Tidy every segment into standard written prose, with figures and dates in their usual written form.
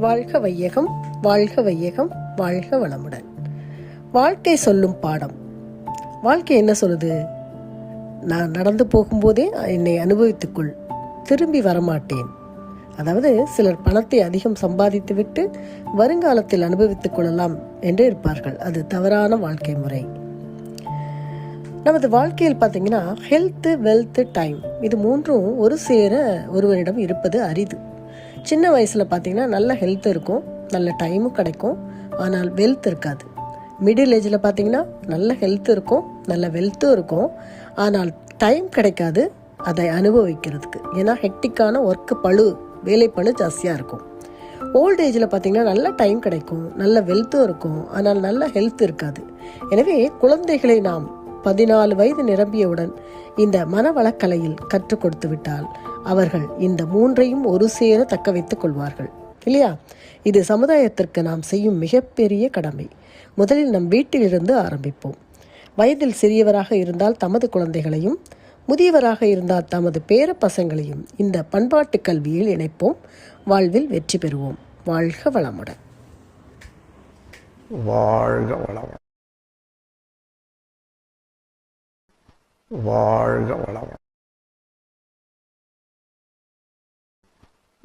வாழ்க வையகம், வாழ்க வையகம், வாழ்க வளமுடன். வாழ்க்கை சொல்லும் பாடம். வாழ்க்கை என்ன சொல்லுது? நான் நடந்து போகும்போதே என்னை அனுபவித்துக்கொள், திரும்பி வரமாட்டேன். அதாவது சிலர் பணத்தை அதிகம் சம்பாதித்து விட்டு வருங்காலத்தில் அனுபவித்துக் கொள்ளலாம் என்று இருப்பார்கள். அது தவறான வாழ்க்கை முறை. நமது வாழ்க்கையில் பார்த்தீங்கன்னா ஹெல்த்து, வெல்த்து, டைம், இது மூன்றும் ஒரு சேர ஒருவரிடம் இருப்பது அரிது. சின்ன வயசில் பார்த்தீங்கன்னா நல்ல ஹெல்த் இருக்கும், நல்ல டைமும் கிடைக்கும், ஆனால் வெல்த் இருக்காது. மிடில் ஏஜில் பார்த்தீங்கன்னா நல்ல ஹெல்த் இருக்கும், நல்ல வெல்த்தும் இருக்கும், ஆனால் டைம் கிடைக்காது அதை அனுபவிக்கிறதுக்கு. ஏன்னா ஹெக்டிக்கான ஒர்க்கு பளு, வேலை பளு ஜாஸ்தியாக இருக்கும். ஓல்ட் ஏஜில் பார்த்தீங்கன்னா நல்ல டைம் கிடைக்கும், நல்ல வெல்த்தும் இருக்கும், ஆனால் நல்ல ஹெல்த் இருக்காது. எனவே குழந்தைகளை நாம் 14 வயது நிரம்பியவுடன் இந்த மனவளக்கலையில் கற்றுக் கொடுத்து விட்டால் அவர்கள் இந்த மூன்றையும் ஒரு சேர தக்க வைத்துக் கொள்வார்கள், இல்லையா? இது சமுதாயத்திற்கு நாம் செய்யும் மிகப்பெரிய கடமை. முதலில் நம் வீட்டிலிருந்து ஆரம்பிப்போம். வயதில் சிறியவராக இருந்தால் தமது குழந்தைகளையும், முதியவராக இருந்தால் தமது பேர பசங்களையும் இந்த பண்பாட்டு கல்வியில் இணைப்போம். வாழ்வில் வெற்றி பெறுவோம். வாழ்க வளமுடன். வாழ்க வளமுடன். வாழ்க வளமுடன்.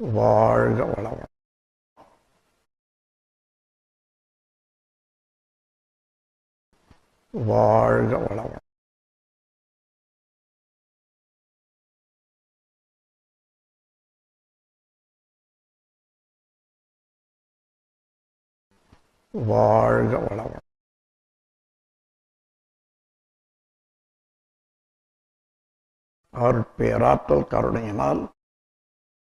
வாழ்க வளமுடன். வாழ்க வளமுடன். வாழ்க வளமுடன். அருட்பேராற்றல் கருணையினால்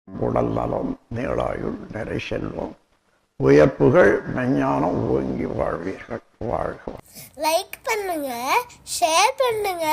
உடல் நலம், நீளாயுள், நிறை செல்வம், உயர்ப்புகள், மெஞ்ஞானம் ஓங்கி வாழ்வீர்கள். வாழ்க. லைக் பண்ணுங்க, ஷேர் பண்ணுங்க.